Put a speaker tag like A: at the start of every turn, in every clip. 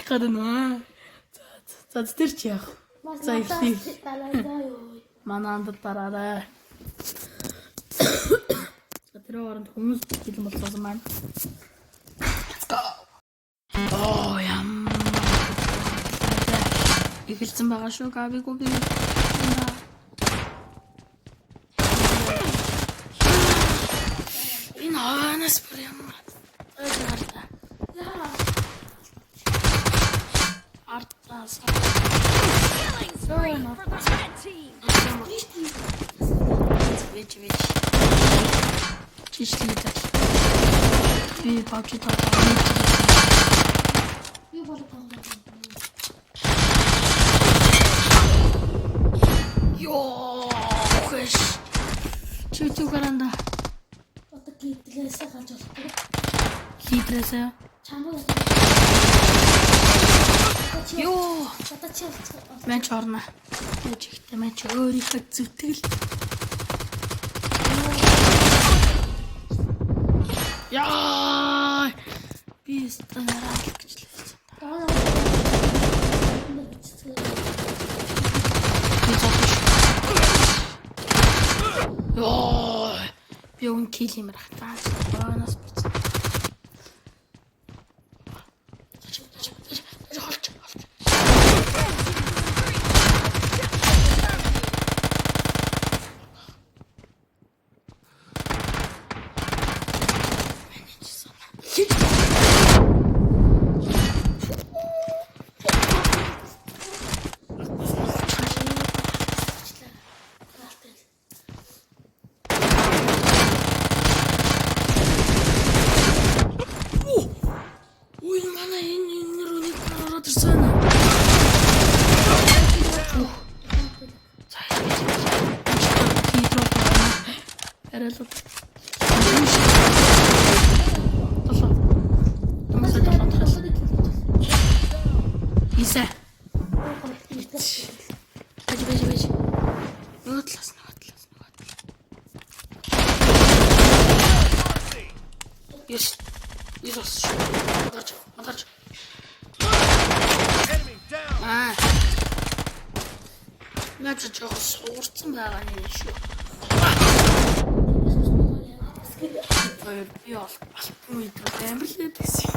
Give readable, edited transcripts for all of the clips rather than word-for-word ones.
A: гадна. За тэр чи яах? За ихлий. Мананд тараарай. За тэр оронд хүмүүс бэлэн болсон маань. Оо яам. Эхэлсэн байгаа шүү гавиггүй. Энэ ханаас бүр ямар. Артаас. Вич. Чишлийдэл. Би бачитаа. Ёо, хэш. Чүтүү гаранда.
B: Одоо гитлээсээ гарч болохгүй.
A: Гитлээсээ.
B: Чамд.
A: Ёо.
B: Одоо чи
A: Мен чорно. Чихтэй мен ч өөрийнхөө зүтгэл. Яа! Би станараа гэжлээ. Ёо! Би өн кил юм рахтаа. Баанаас биз. Isa. Бэж. Нуудлаас. Yes. Мадарч. Наач жоо суурцсан байгаа юм шүү. Би алтан үед амар л байсан.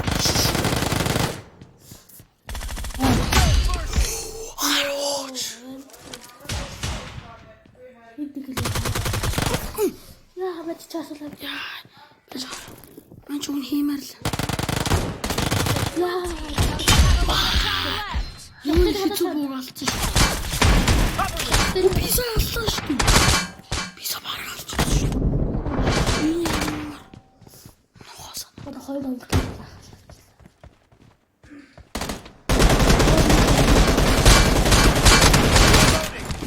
B: Яа, бач часалаа.
A: Мен чүн хиймэрл.
B: Яа.
A: Юу хийцүү бууралцсан. Би сааллаа шүү. Би сабаргалцсан шүү.
B: Одоо хоёр донг.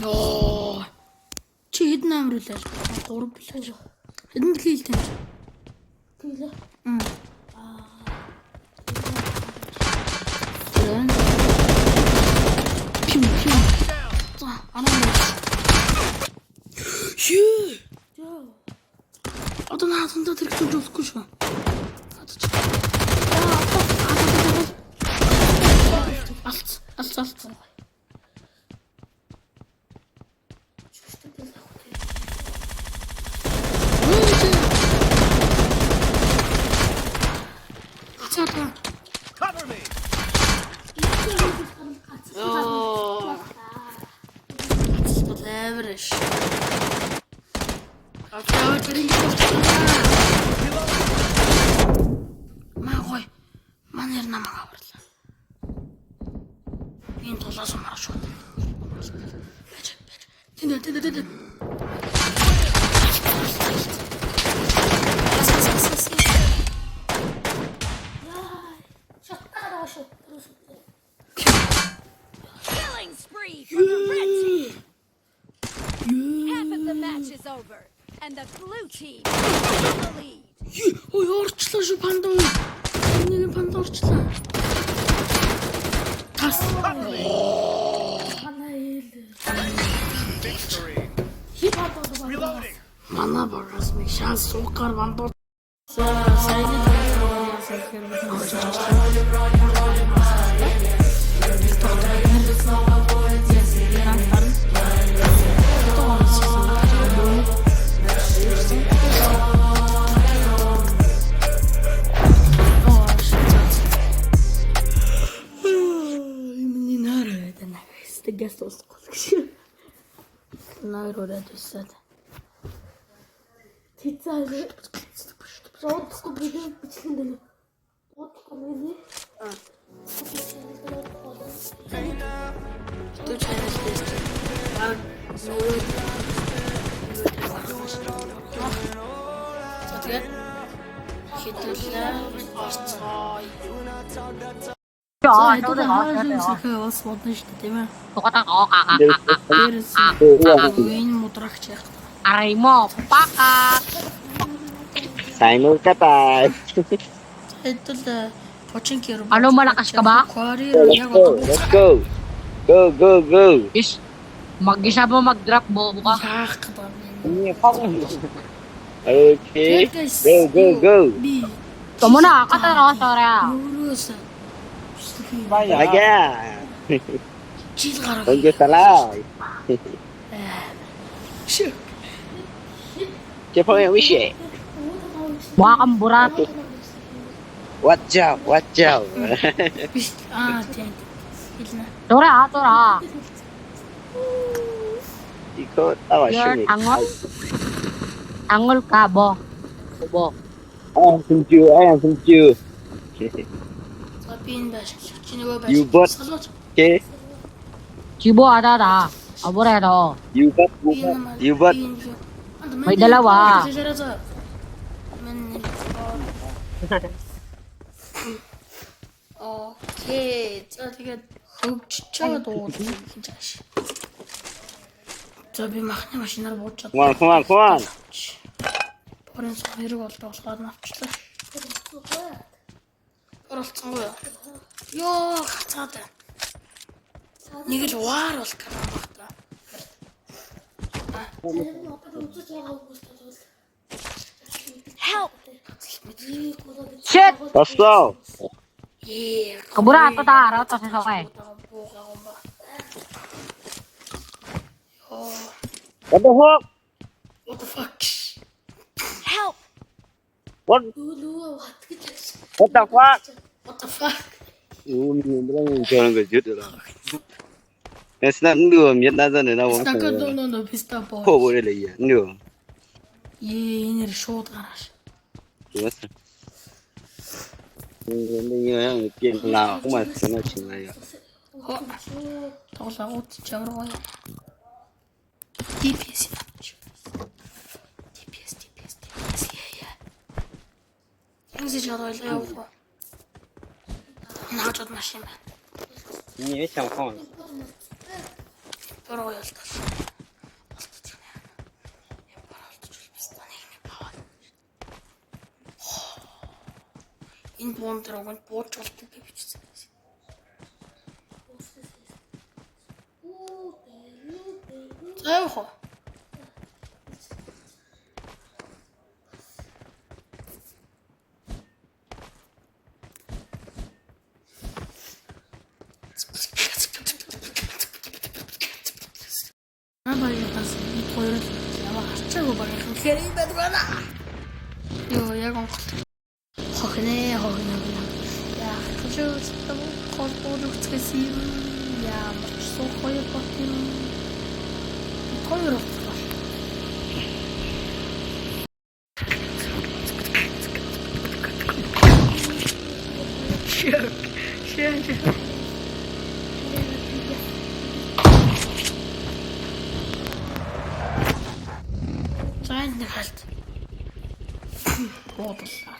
A: Ёо. Чи хэдэн амруулаа? 3 билээ. Хэдэн билээ?
B: Билээ.
A: Пим. За, анаа. Ёо. Одоо нааданда тэр их зүйлгүй шүү. Алц.
C: Cover me.
A: Leverage. Магой. Манер намайг аварлаа. Энэ тулаас мараа шүү. Тэнд.
D: Killing spree from the red team. Half of the match is over, and the blue team is in the lead.
A: Ой, орчлоо шүү панда. Нэг панда орчлоо. Тас.
C: Victory. Reloading.
A: Мана багаас нэг шанс суукаар бандуу. Сайн Именно нара это на стегас толстый. Народ это.
B: Тицаали. Ротко бидэв бичлэн дэнэ. Ротко миний.
A: Что чайно здесь? А, Смотри. Хитрая постой.
C: 야,
A: Это
C: 저래
A: такая возможность, что ты ме. Вин мудрахчах.
C: Aray mo, paka!
E: Simon ka tayo.
A: Это да. Починки работают.
C: Ano, malakas ka ba?
E: Let's go, let's go. Go, go, go.
C: Is, mag-isa mo mag-drop bobo ka.
E: Okay. Go, go, go.
A: Би.
C: Ito mo na, kataro, sorry ah.
A: Юуроос.
E: Aga.
A: Жил гараа.
E: Önce salay.
A: Shit.
E: Cepo yang wishe.
C: Mukha kang burat.
E: Watch out, watch out.
A: А, тийм. Хэлнэ.
C: Sorry ah, sorry ah.
E: Ikot tawa
C: You're
E: shimmy.
C: tangol. Tangol ka, bo. Bo.
E: Ayang sumju, ayang sumju.
A: За би энэ байж. Чинийгөө байж.
E: You bought-
A: Салууч.
E: Okay.
C: Chibo adada. Aburero.
E: You got, you got.
C: May dalawa.
A: Окей. За тэгээд хөгжчөөд уудах гэж ааш. За би махны машинаар бууж чад.
E: Come on, come on, come on.
A: Борын сон хэрэг болдог болохоор навчлаа. Оролцсонгүй. Йоо, хацаад. Нэг л ваар бол караа.
D: Help!
C: Shit!
E: Let's go.
A: Ээ.
C: Kabura, ito ta, araw to sa soke.
E: What the fuck?
A: What the fuck?
D: Help!
E: What?
B: Лүү хат гэж.
E: What the fuck?
A: What the fuck?
E: Mình cho người giết được rồi. Cái snap đưa miết đã ra này đâu cũng
A: Станка
E: không.
A: доно писта по.
E: Khổ bữa đây là gì? Nửa.
A: Енер шууд гараш.
E: Đúng rồi. Như hàng tiền nào cũng mà nó chỉ là
A: Тоглоо ууд чамраа. TPS авч. TPS. Яа. Энийг жаалаа яваа. Наач машин байна.
E: như chẳng còn.
A: Дөрөв ялтал. Энэ буунд дээр уг нь бууж болдог гэж бичсэн. За явах. Абаягаас хоёр л яваа харчаагүй баг юм хэрэг байдаг байна. Йоо яг онцлог. Хохнэ. Яах гэж үзтэн холбоо үзчихсэн юм. Ямар ч суу хоёр бат юм. Хоёр болчихлоо. Шээ. Зайд нэг халт. Бодлоо.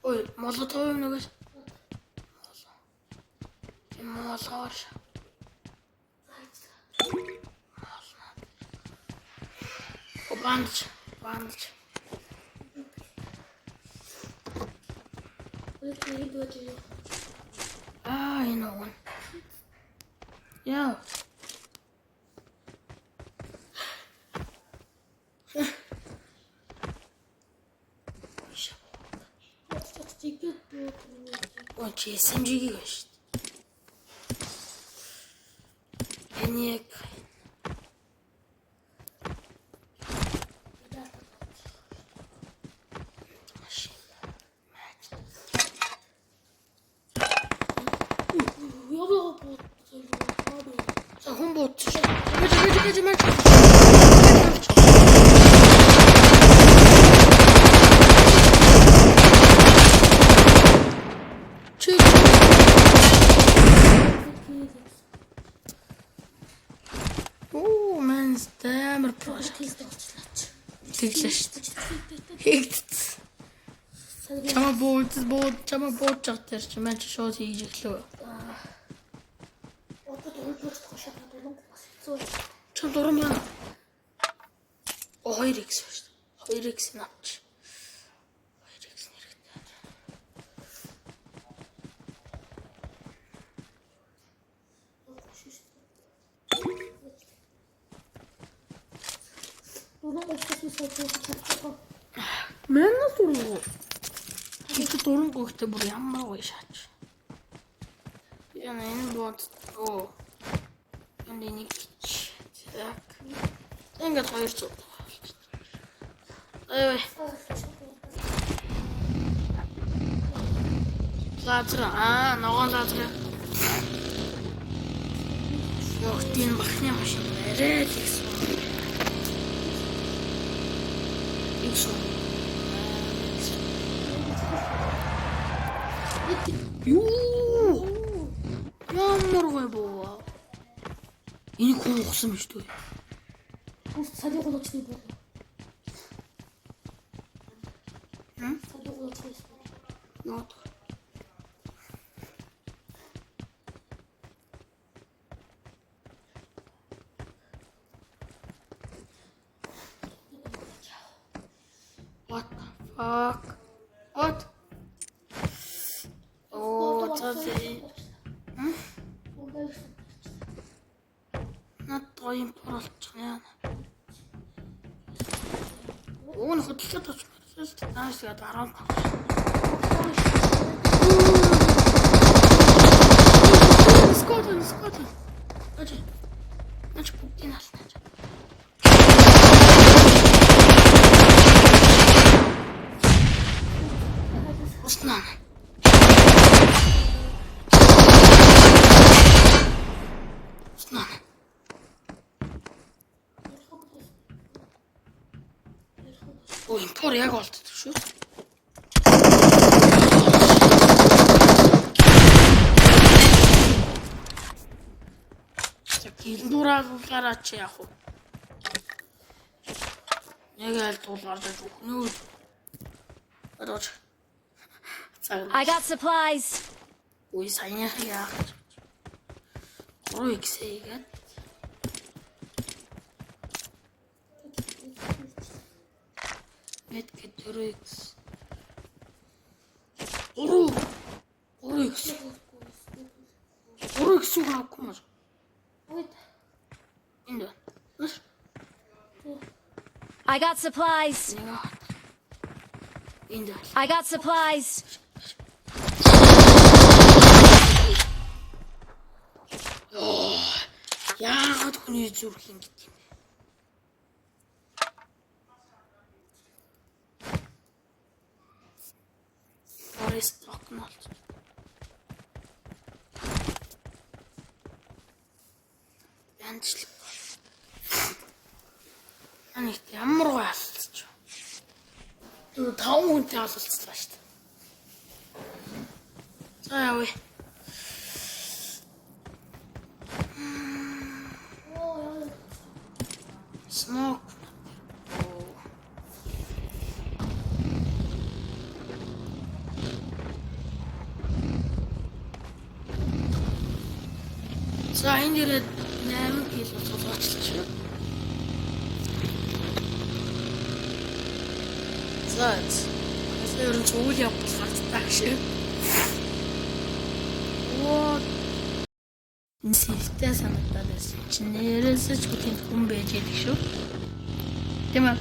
A: Ой, молотов юм нэгээс. Молоор. Бандж. Ah, you know one. Yeah. чи SMG-ийг байна шүү дээ. Энэ яг
B: Яагаад бод
A: за хүн буучих. Мэж. Чи оо man стамер project тэглээ шүү дээ. Хийгдсэн. Чама бууд чаг тэр чи маань шууд хийж эхлэв.
B: одоо дөрөв тохиолдож байгаа юм.
A: Чам дурам байна. 2x шүү дээ. 2x навч. 2x нэрэгтэй. Мэнэс уруу. Их дурам гохтой бүр ямар гоё шаач. Яна энэ бод оо. Энд нэг чи. Так. Ингээд 200. Ой. Лазра, ногоон лазра. Ёх, тийм бахны машин нэрээ гэсэн. Юу? Ямар гоё боо. Энэ хүн ухсан биш үү?
B: Садыг голочны бод.
A: М?
B: Садыг голочны.
A: Вот. What the fuck? What? Oh, цази. Над тоим туралчих яана. Уун хөдлөлт очсон. Нааш яд 15. Скотен. Нач бүгдийг ална. Уснаа. Ой, пор яг болтдог шүү. Гилдураагаараа чи яах вэ? Яг аль тулгарч өгнө. Орож.
D: I got supplies.
A: Ой, сайн яах. 3x хийгээд. Мэдгээд 4x. 3x. 3x угаахгүй маа.
B: Wait.
A: Энд.
D: I got supplies.
A: Энд.
D: I got supplies.
A: Яагаад хүний зүрх ингэж юм бэ? Forest Rocknall. Янчлаг. Анийт ямар гоё алцчих. Түр 5 хүнтэй алцсан шүү дээ. За явъя. Smoke. За энэ дээрээ 8 кг цуцгаалчихлаа. За энэ зөвл явуулах тааш. Оо. Инсилтэй санагдаад байсан. Чи нэрээс ч бүтэнд хүн байж идэг шүү. Тийм ээ.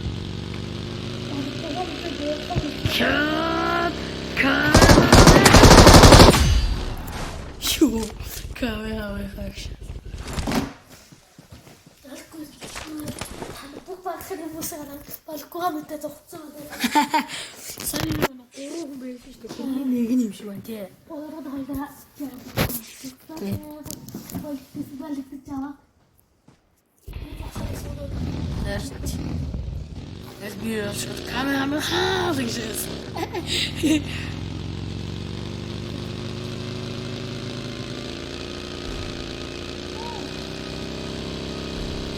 A: Юу. Камера хайш.
B: Алгүй. Бүх багшны бүсээр балкон дээр зогцсон.
A: Сайн юм. Оо бэж шүү дээ. Нэг юм шиг байна тий.
B: Ороод хайгаа. Балик жаа.
A: Let's be real short. Камера хаа гэж.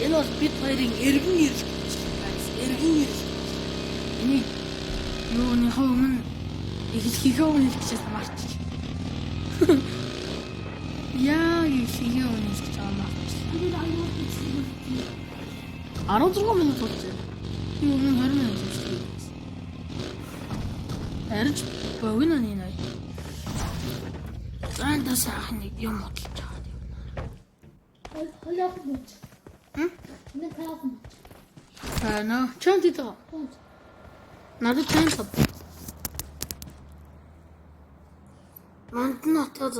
A: Энэ бол бид хоёрын эргэн ирж байна. Эргэн ирж. Энийг юуны хөвмөн ихлэхийхөө үнэлж чад марч. Яа, ихлэхийхөө үнэлж чад марч. 16 минут болчихсон. Юу юм 20 минут болчихсон. Арж богино нэ. Зандас ахныг юм бодлож байгаа.
B: Холиох мөч. Нэг таах мөч.
A: Наа, чамд идэ. Надад тэнцэв. Манд натад.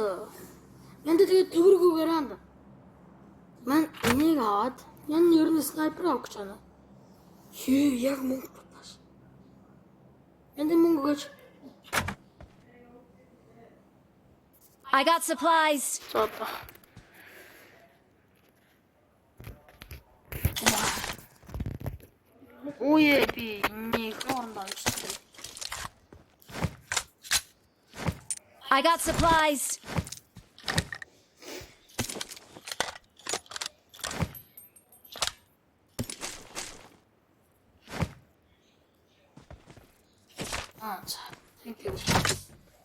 A: Энд тэгээд төгрөгөөр анд. Ман энийг аваад ян ер нь снайпер авах гэж байна. Хээ, яг мөнгө туташ. Энд мөнгө гэж.
D: I got supplies.
A: Зоото. Ой, би энийг хоорондоо авчихсан.
D: I got supplies.
A: Thank you.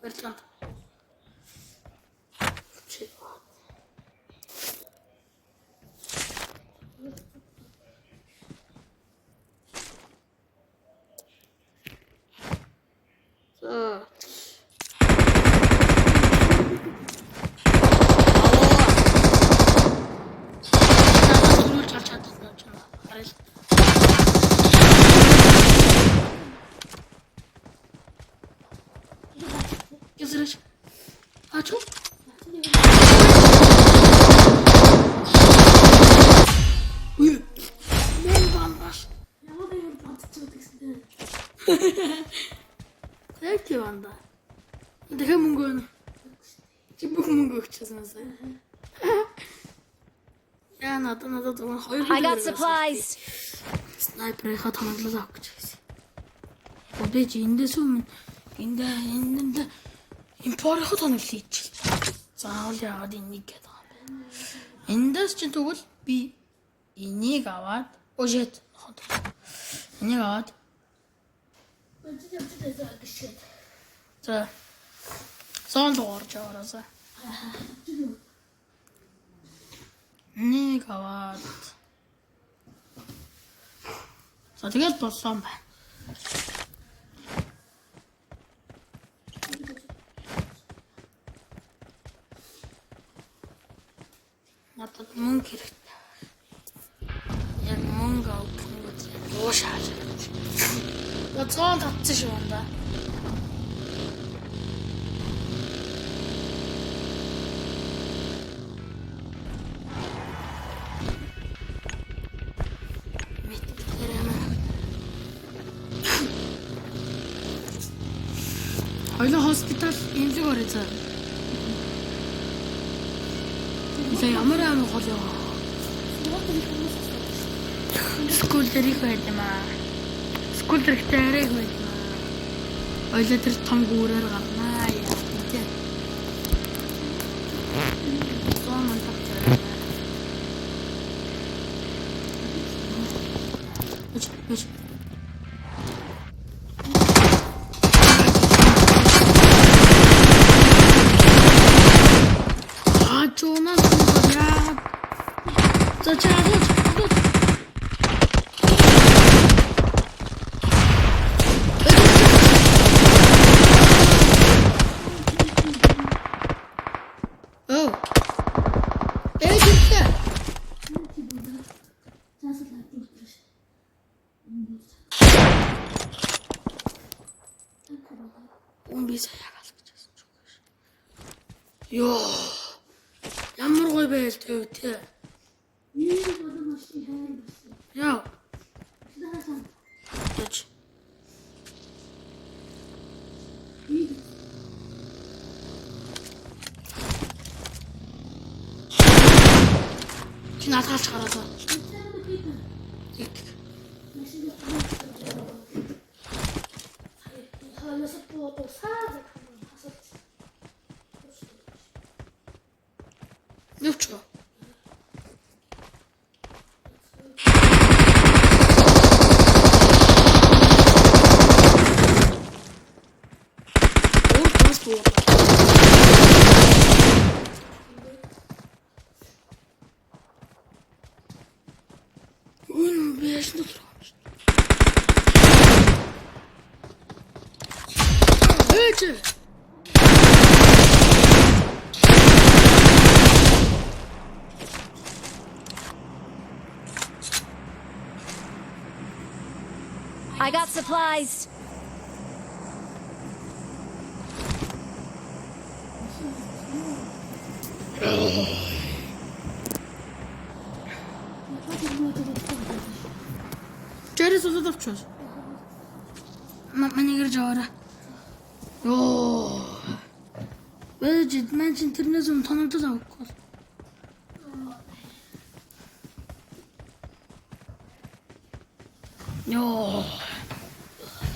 A: Welcome. Yazırış. Aç ol. Uy. Ne bandaj?
B: Яагаад юм бантчих гэсэн.
A: Яг тийм банда. Дахиад мөнгө өгнө. Чи бүх мөнгө өгчихсэн сая. Яа надад зөвхөн 2
D: I got supplies.
A: Снайперийнхаа тоноглол авах гэж байсан. Өдөөж эндээс өмнө энд импорийнхаа тоноглол хийчих. Заавал яагаад энийг гэдэг юм бэ? Эндээс ч тэгвэл би энийг аваад ожид хот. Энийг аваад за сон доорж аваасаа. Энийг аваад за тэгээд болсон байна. Надад мөнгө хэрэгтэй. Яг мөнгө авах гэж уушааж. Зоон татсан шүү банда. Хоёул хоспитал эмзэг орё. ఇలా ямар амар гол яа. Скул дээр их байдмаа. Скул дээр ихтэй арай их байдмаа. Ойлоо тэр том гүүрээр гарнаа яа. Тэ. Зоомон тавчаа. Үч. Чуна я. Зачем? Oh. Эй, ты. Он без ягалж гэсэн ч үгүй ш. Ёо. гоё байл тий.
B: Ийм болон машин хайр болсон.
A: Яа.
B: Даасан.
A: Яч. Чи надад чараад. Их.
B: Хаалаас бод саад хасаж.
A: Нүч. Оо тас бод. Ун беш нүч. Эче.
D: I got supplies.
A: Через удаад авчвал. Маний гэр жаара. Йоо. Вэжид мен тэрнээс өмнө тоногдол авахгүй. Йоо.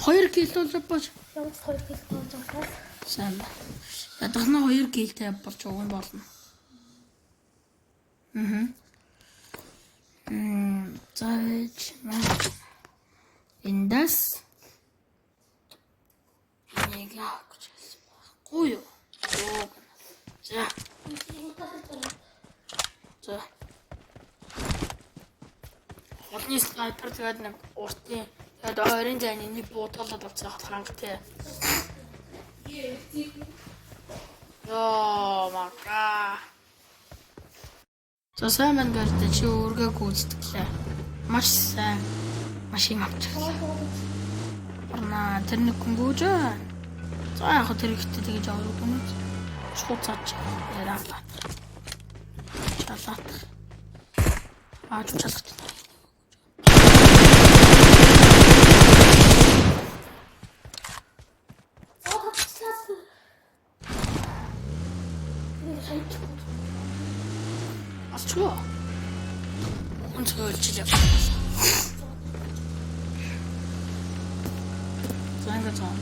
A: 2 кило л бач.
B: Ямар 2 кг болж байгаа.
A: Сайн. Ядахна 2 килтэй болж байгаа юм болно. Зайч мэн. Индас. Нэг авч. Гуй юу? За. За. Одны снайпер тэгээд нэг уртын тэгээд ойрын зайны нэг буудгалаад авцгаах хангалттай. Йоо мака. За сайн байна гэдэг чи өөргөө гүйцэтгэлээ. Маш сайн машин авчихлаа. Орна тэр нэг гүнгүүж. За яг тэр ихтэй тэгэж авах юм уу? Шууцаач яраа. Чалаат. Чалах. Асчуу. Онцгойлж. Занга цаа.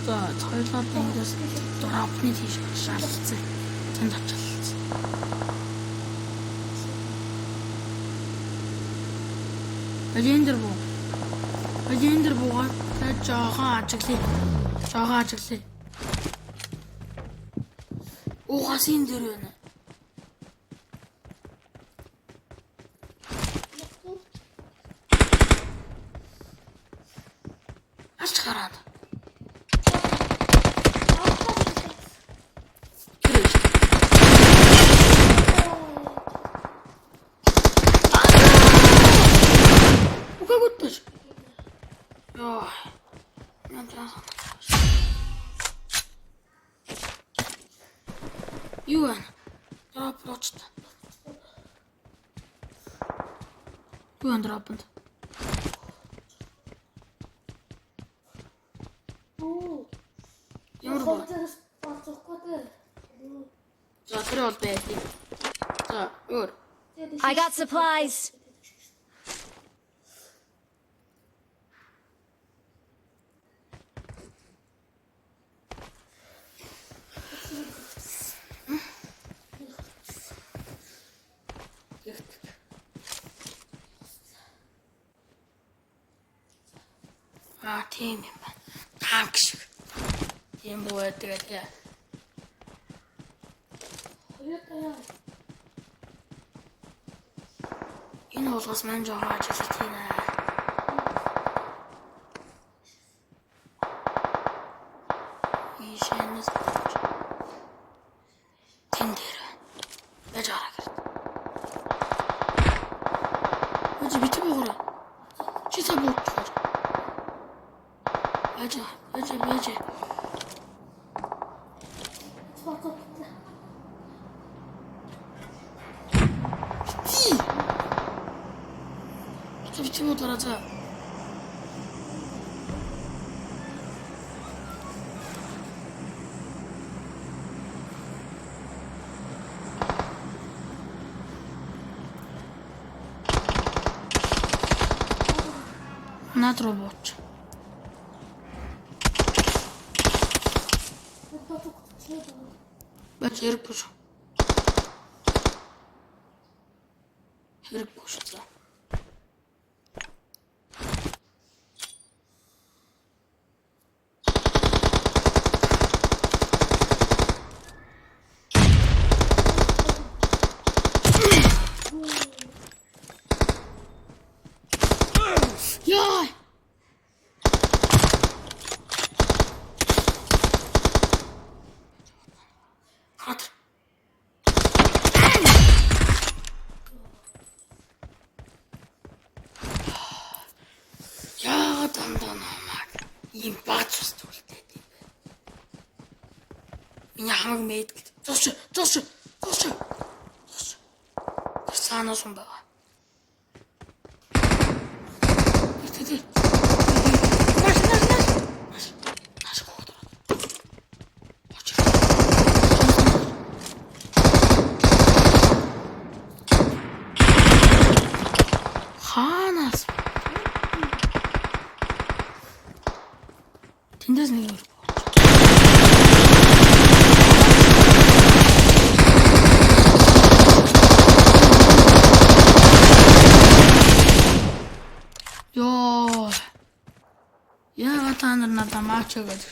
A: За, тойлоод ингээс дурапны тийш шаалцсан. Тэнд авчихсан. Ажендер буугаад жоохон ажиглая. Угасын дээр байна. Аж хараад. Юу вэ? Дропночт. Юу дропнд?
B: Оо.
A: Ямар
B: бод бацахгүй.
A: За тэр бол байдаг. За, өөр.
D: I got supplies.
A: Тийм юм байна. Танк шиг. Тийм боо тэгээд яа. Энэ болгоос маань жоохон ажиллаж байна. Ишэнэс. Тэндэр. Яаж арах. Үгүй битүү гоо. Чи сабот. Ача би
B: спортохгүй.
A: Ти. Чи удараа. Над робот. Бач хэрэг буш. Хэрэг буш за. Яа! Хат. Яа дандаа намайг ийм баач устгуултай тийм бэ. Миний хамаг мэдгэл. Зош. Санаа сум байгаа. Тэ. Наш гоодор. Очир. Ханас. Тэндээс нэг юм. Ёо. Яа та нар надад маачаагаад.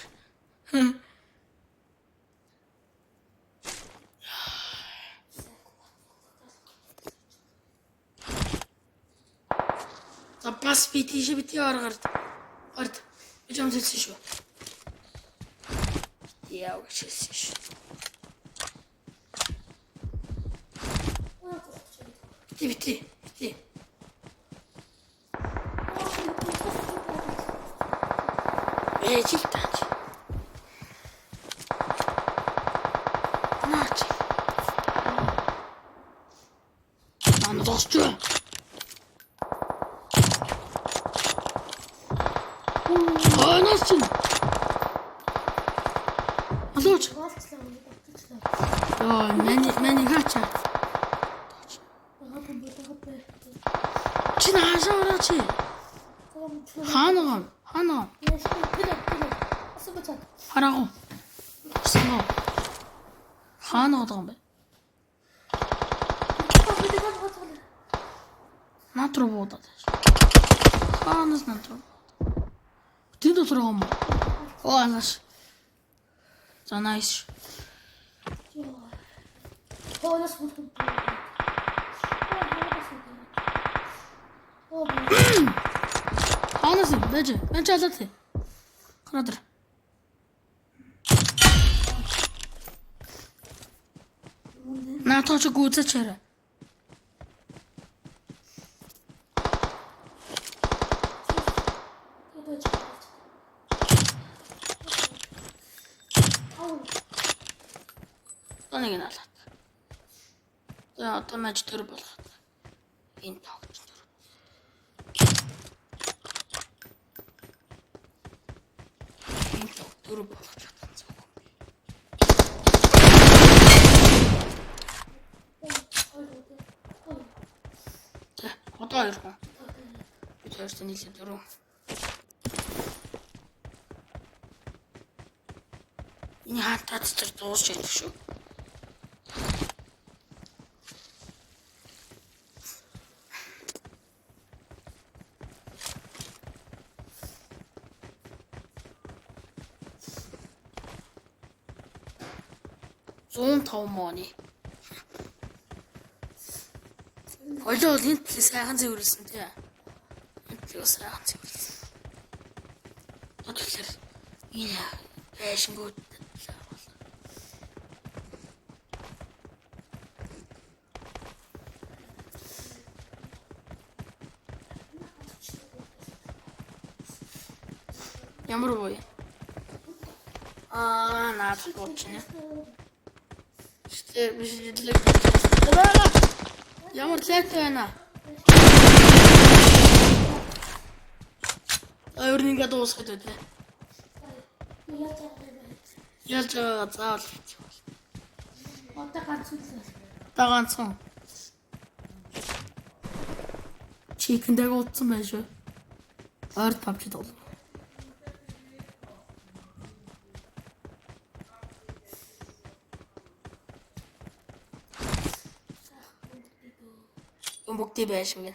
A: За бас би тийш бити аргард. Ард. Би юм хэлсэн шүү. Яа үгшсэн шүү. Бити. Жилтаач. Наач. Ана досчоо. Анаач. Алууч. Оо, мэни гача. Чи наашаараач. Хаанаа. Харааго. Саго. Хаанаа байгаа юм бэ? Натруу буудаад. Хаанаас натруу? Тэнд дотор юм. Оо анаш. За найс.
B: Хоолос бүхэн.
A: Хаанаас байж. Мен чалаад. Ханадр. Наатаач гүзэчээрэ. Тоныг нь алаад. За одоо маж төр болгох. Энэ тогч төр. Энэ тогч төр болгох чадсан зөв. За одоо хоёр хүн. Би хоёрт нийлээ дөрөв. Энэ хатад тэр дуусч идэх шүү. Зүүн тав моны. Олоо энэ сайхан зэвэрлсэн тий. Энэ сайхан зэвэрлсэн. Тэгэхээр энэ байшингууд ямар боо. Наад боочне. Биш жилэг. Ямар лайт байна. Өөр нэг дуусгаад байна. Яаж заавал.
B: Одоо ганц үгүй.
A: Таганцхан. Чикэндээ утсан байж шүү. Ойр тавч дол. Өмгтэй байж мэн.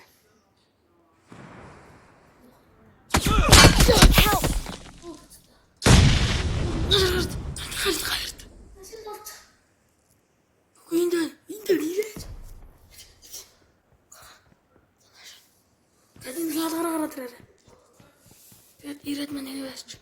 A: Энд ирээд. Тэдний гараа тэрэ. Тэд ирээд мань яваач.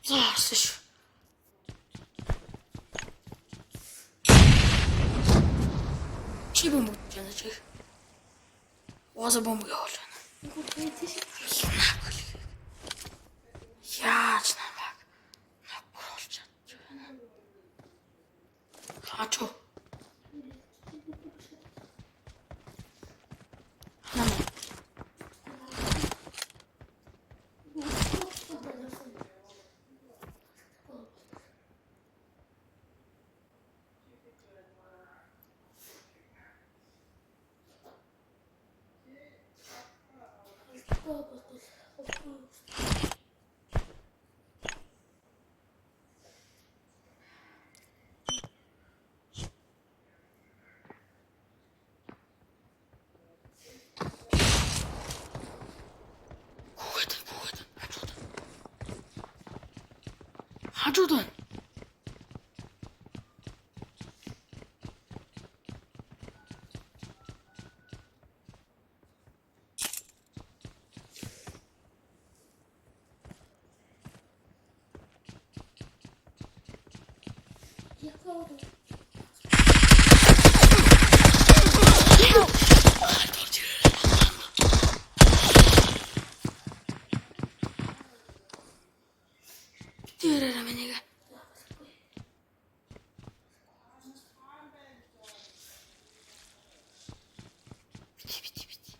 A: Заарсш. Чи бомб утсан чи. Уусаа бомб явуул. Яаж намайг нөхөрлж чадчихна. Хачо. Намайг хажууд. Тэрэ менийга. Бити.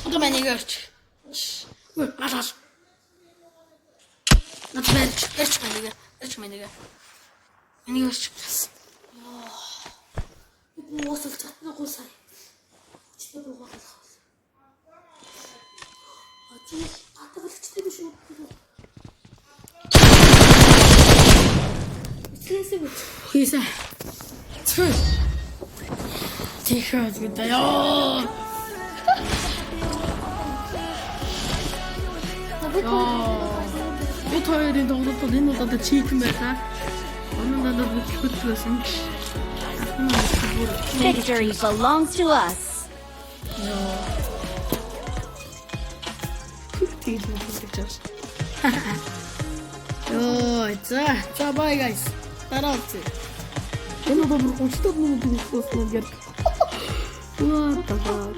A: Одоо менийга орч. Алал. Эрч менийга. Менийга орч.
B: Уусал чаднаггүй сая. Чи буугаад байна. Ачи атгалчтай биш үү? Тэсэв.
A: Хийсэ. Цүү. Тэхэж гэдэг ёо. Би тоёрын тоглолтод энэ удаад чийхэн байлаа. Оноо надад бүтгэсэн.
D: Victory belongs to us.
A: Йоо, за bye guys. Тараач. Энэ удаа бүр 30 минут дууссан гэр. What the fuck?